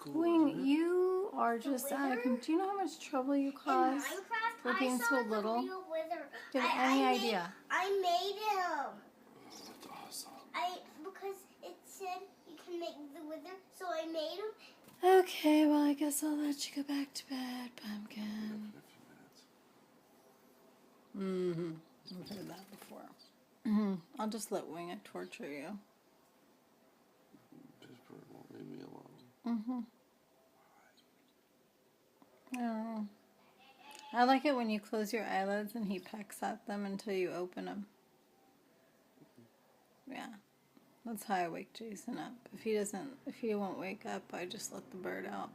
cool, Wing, you are just out of control. Do you know how much trouble you cause for being so little? Do you have any idea? I made him. That's awesome. Because it said you can make the wither, so I made him. Okay, well, I guess I'll let you go back to bed, Pumpkin. I've heard that before. I'll just let Wing it torture you. Just won't leave me alone. Oh. I like it when you close your eyelids and he pecks at them until you open them. Yeah. That's how I wake Jason up. If he won't wake up, I just let the bird out.